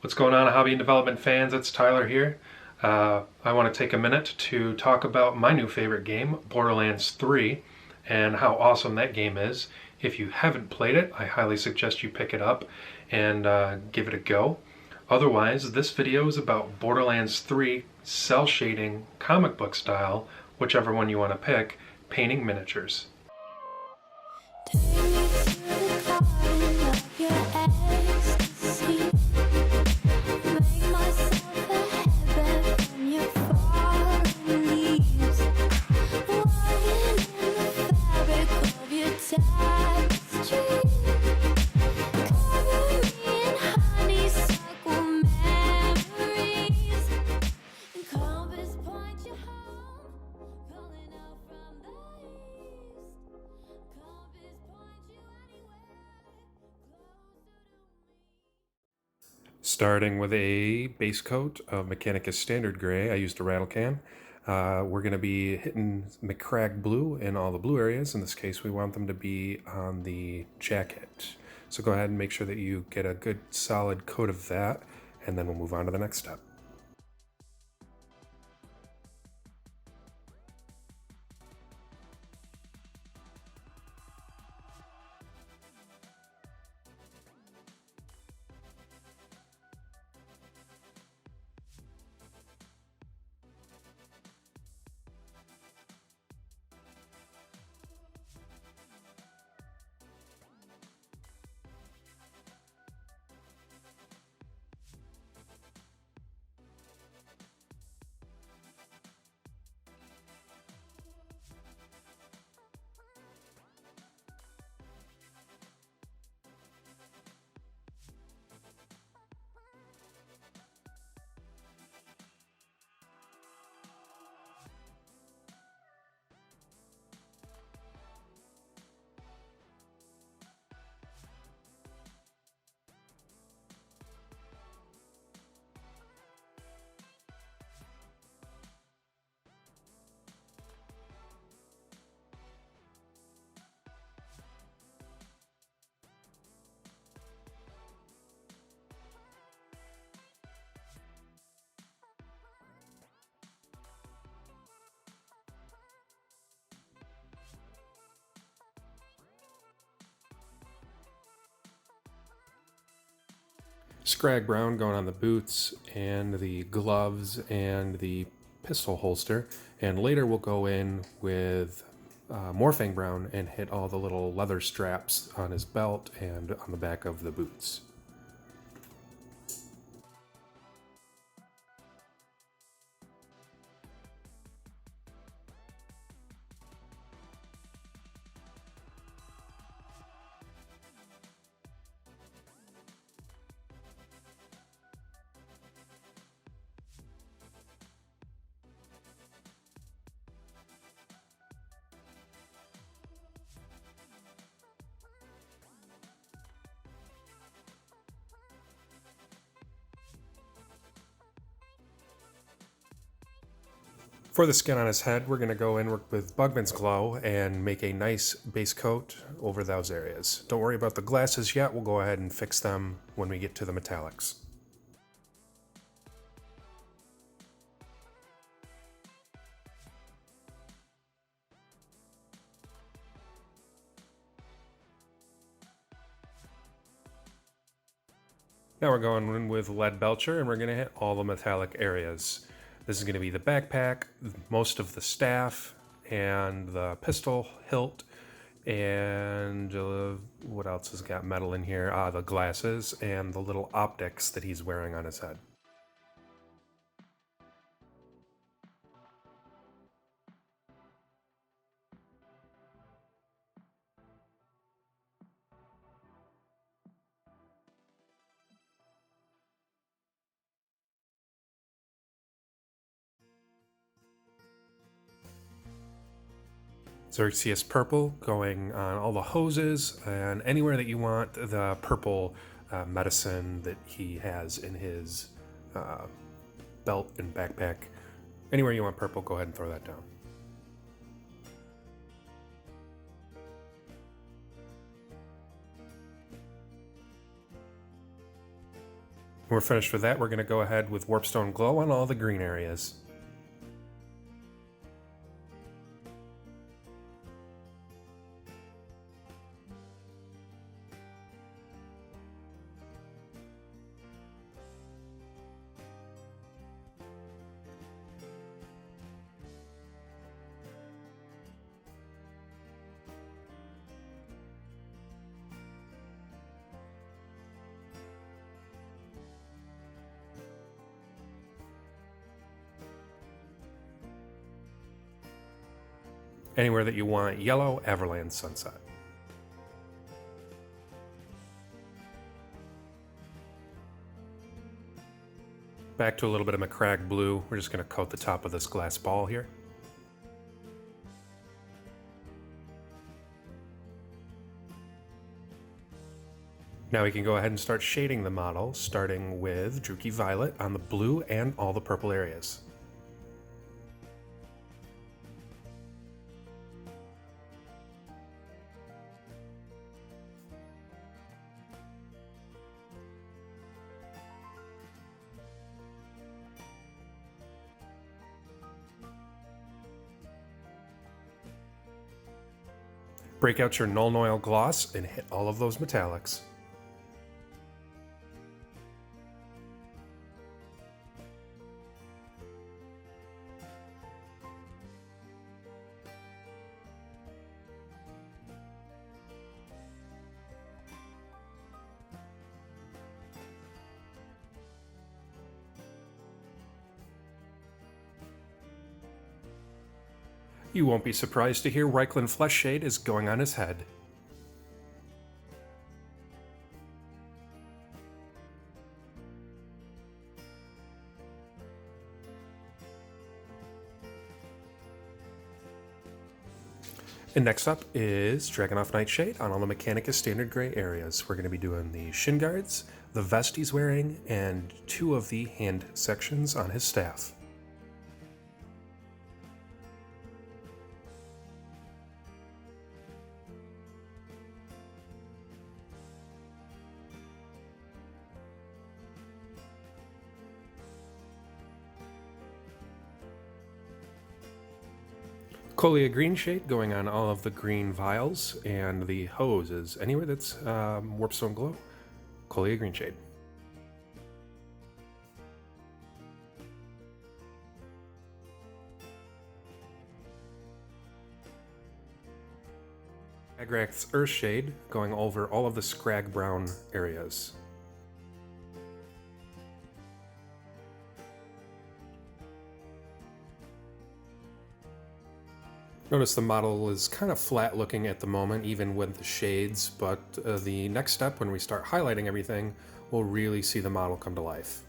What's going on, hobby and development fans? It's Tyler here. I want to take a minute to talk about my new favorite game, Borderlands 3, and how awesome that game is. If you haven't played it, I highly suggest you pick it up and give it a go. Otherwise, this video is about Borderlands 3 cell shading, comic book style, whichever one you want to pick, painting miniatures. Starting with a base coat of Mechanicus Standard Gray, I used a rattle can. We're going to be hitting McCrag Blue in all the blue areas. In this case, we want them to be on the jacket. So go ahead and make sure that you get a good solid coat of that, and then we'll move on to the next step. Scrag brown going on the boots and the gloves and the pistol holster, and later we'll go in with morphing brown and hit all the little leather straps on his belt and on the back of the boots. For the skin on his head, we're going to go in with Bugman's Glow and make a nice base coat over those areas. Don't worry about the glasses yet, we'll go ahead and fix them when we get to the metallics. Now we're going in with Lead Belcher and we're going to hit all the metallic areas. This is going to be the backpack, most of the staff, and the pistol hilt, and what else has got metal in here? The glasses and the little optics that he's wearing on his head. Xerxes purple going on all the hoses and anywhere that you want the purple medicine that he has in his belt and backpack. Anywhere you want purple, go ahead and throw that down. When we're finished with that, we're going to go ahead with Warpstone Glow on all the green areas. Anywhere that you want yellow, Everland Sunset. Back to a little bit of Macragge Blue. We're just going to coat the top of this glass ball here. Now we can go ahead and start shading the model, starting with Druchii Violet on the blue and all the purple areas. Break out your Null Noil Gloss and hit all of those metallics. You won't be surprised to hear Reikland Flesh Shade is going on his head. And next up is Dragonov Nightshade on all the Mechanicus Standard Gray areas. We're going to be doing the shin guards, the vest he's wearing, and 2 of the hand sections on his staff. Colia Green Shade going on all of the green vials, and the hose is anywhere that's Warpstone Glow, Colia Green Shade. Agrax's Earth Shade going over all of the Scrag Brown areas. Notice the model is kind of flat looking at the moment, even with the shades, but the next step when we start highlighting everything, we'll really see the model come to life.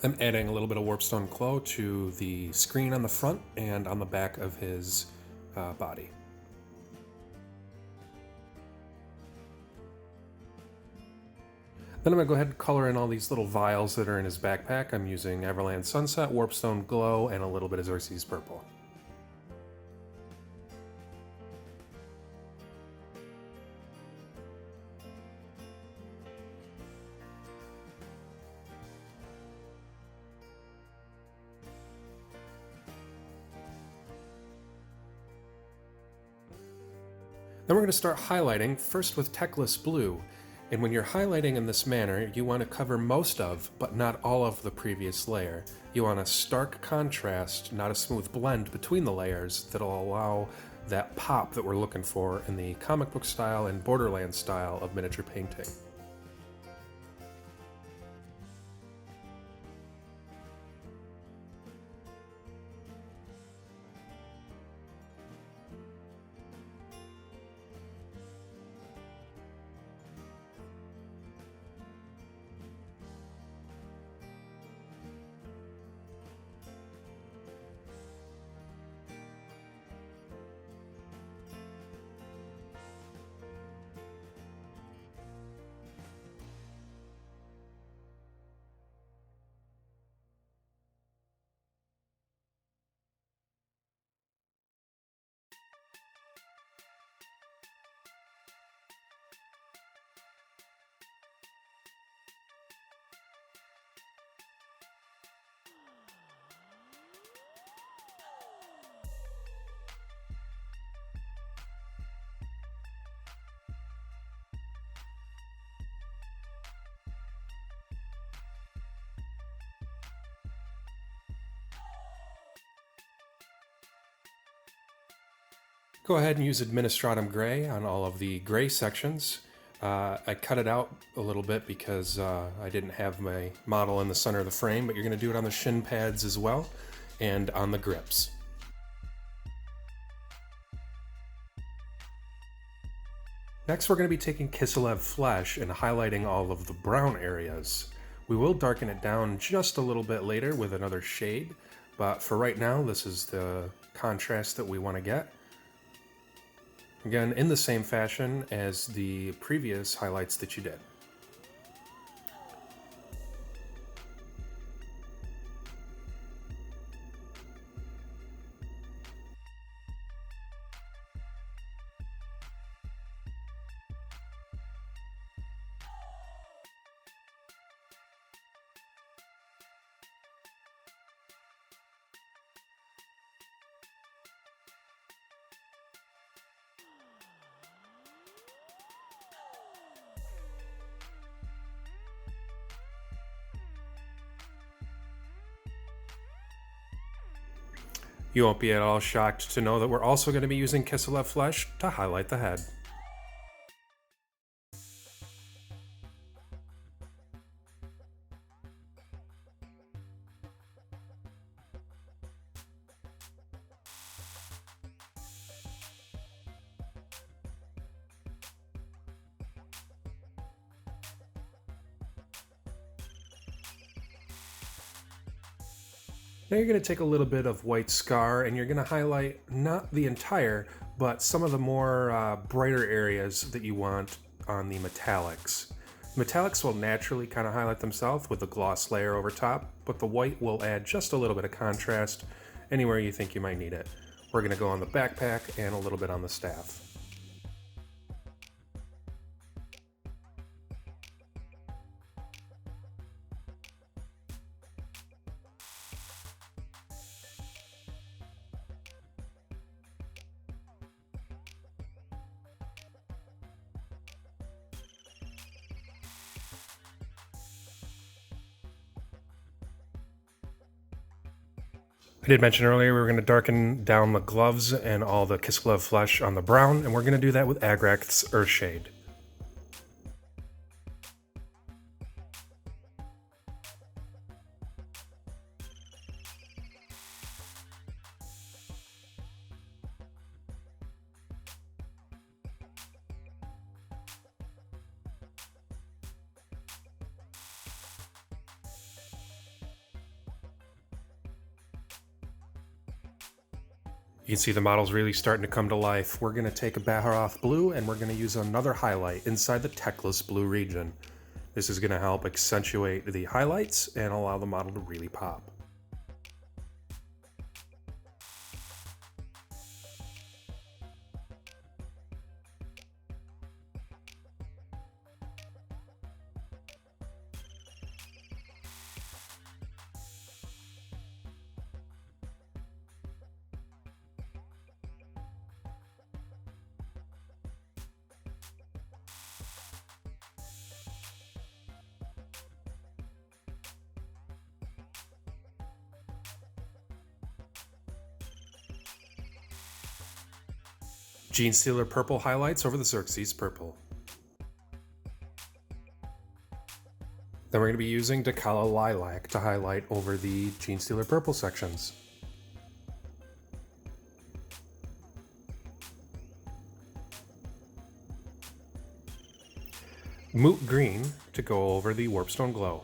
I'm adding a little bit of Warpstone Glow to the screen on the front and on the back of his body. Then I'm going to go ahead and color in all these little vials that are in his backpack. I'm using Everland Sunset, Warpstone Glow, and a little bit of Xerxes Purple. Then we're going to start highlighting, first with Techless Blue. And when you're highlighting in this manner, you want to cover most of, but not all of the previous layer. You want a stark contrast, not a smooth blend between the layers that'll allow that pop that we're looking for in the comic book style and Borderlands style of miniature painting. Go ahead and use Administratum Gray on all of the gray sections. I cut it out a little bit because I didn't have my model in the center of the frame, but you're going to do it on the shin pads as well and on the grips. Next, we're going to be taking Kiselev Flesh and highlighting all of the brown areas. We will darken it down just a little bit later with another shade, but for right now, this is the contrast that we want to get. Again, in the same fashion as the previous highlights that you did. You won't be at all shocked to know that we're also going to be using Kiselev Flesh to highlight the head. Now you're going to take a little bit of white scar and you're going to highlight not the entire, but some of the more brighter areas that you want on the metallics. Metallics will naturally kind of highlight themselves with the gloss layer over top, but the white will add just a little bit of contrast anywhere you think you might need it. We're going to go on the backpack and a little bit on the staff. I did mention earlier we were going to darken down the gloves and all the Kiselev Flesh on the brown, and we're going to do that with Agrath's Earthshade. You can see the model's really starting to come to life. We're going to take a Baharoth blue and we're going to use another highlight inside the Teclis blue region. This is going to help accentuate the highlights and allow the model to really pop. Genestealer purple highlights over the Xerxes purple. Then we're going to be using Decala Lilac to highlight over the Genestealer purple sections. Moot Green to go over the Warpstone Glow.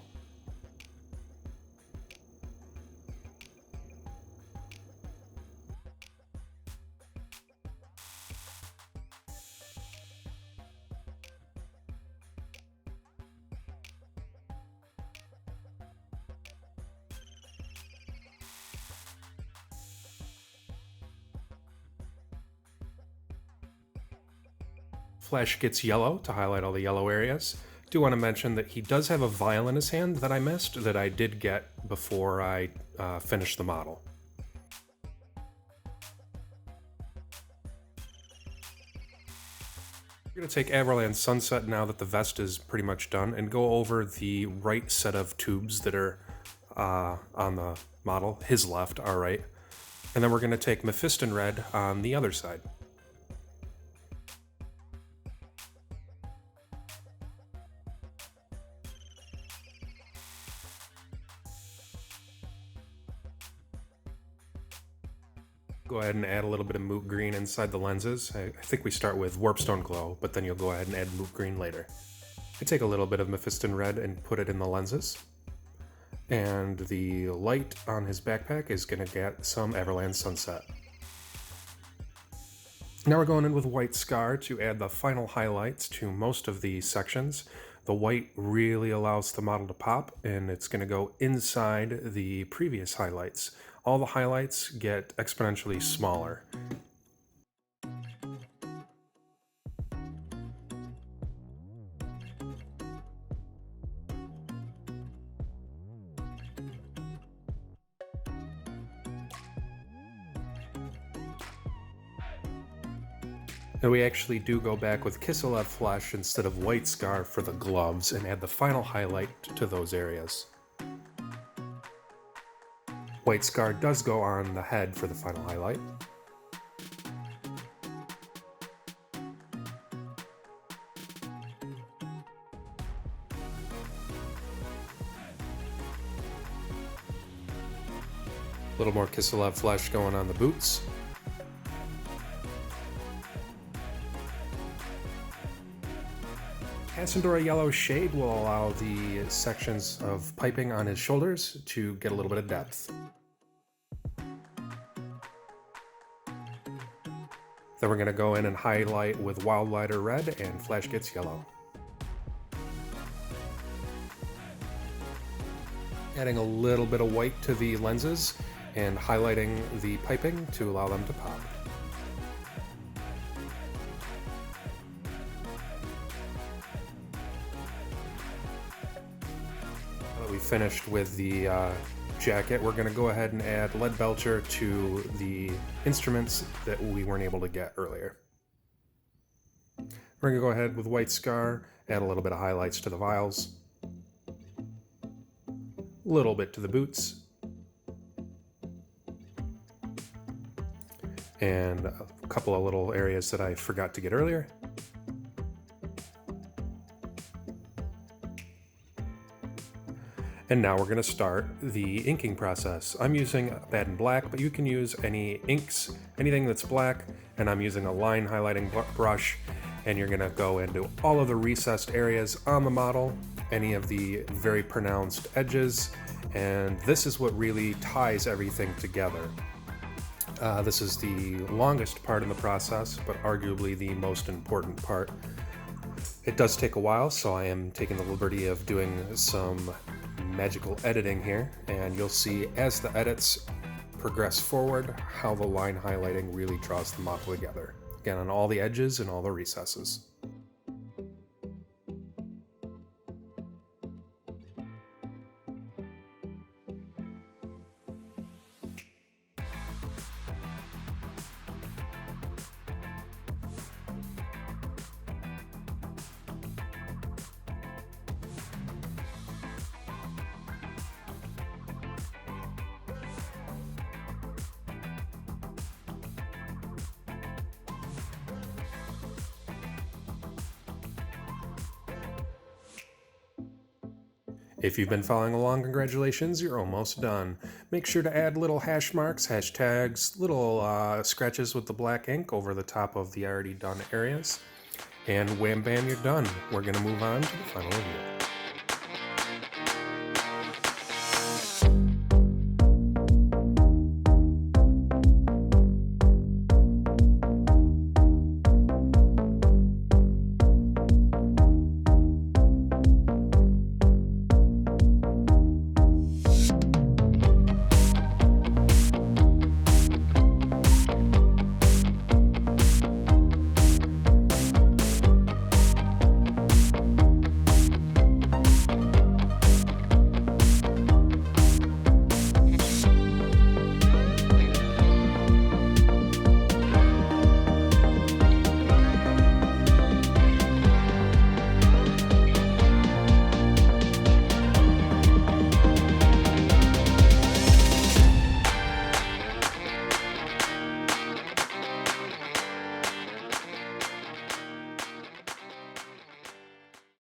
Flesh gets yellow to highlight all the yellow areas. Do want to mention that he does have a vial in his hand that I missed, that I did get before I finished the model. We're going to take Averland Sunset now that the vest is pretty much done and go over the right set of tubes that are on the model, his left, our right. And then we're going to take Mephiston Red on the other side. Go ahead and add a little bit of moot green inside the lenses. I think we start with Warpstone Glow, but then you'll go ahead and add moot green later. I take a little bit of Mephiston Red and put it in the lenses. And the light on his backpack is going to get some Everland Sunset. Now we're going in with White Scar to add the final highlights to most of the sections. The white really allows the model to pop, and it's going to go inside the previous highlights. All the highlights get exponentially smaller. Now we actually do go back with Kiselev Flesh instead of White Scar for the gloves and add the final highlight to those areas. White Scar does go on the head for the final highlight. A little more Kiselev Flesh going on the boots. Cassandora Yellow Shade will allow the sections of piping on his shoulders to get a little bit of depth. Then we're going to go in and highlight with Wild Lighter Red and Flash Gets Yellow. Adding a little bit of white to the lenses and highlighting the piping to allow them to pop. We finished with the jacket. We're going to go ahead and add Lead Belcher to the instruments that we weren't able to get earlier. We're going to go ahead with White Scar, add a little bit of highlights to the vials, a little bit to the boots, and a couple of little areas that I forgot to get earlier. And now we're going to start the inking process. I'm using Bad and Black, but you can use any inks, anything that's black, and I'm using a line highlighting brush, and you're going to go into all of the recessed areas on the model, any of the very pronounced edges, and this is what really ties everything together. This is the longest part in the process, but arguably the most important part. It does take a while, so I am taking the liberty of doing some magical editing here, and you'll see as the edits progress forward how the line highlighting really draws the model together. Again, on all the edges and all the recesses. If you've been following along, congratulations, you're almost done. Make sure to add little hash marks, hashtags, little scratches with the black ink over the top of the already done areas. And wham bam, you're done. We're going to move on to the final review.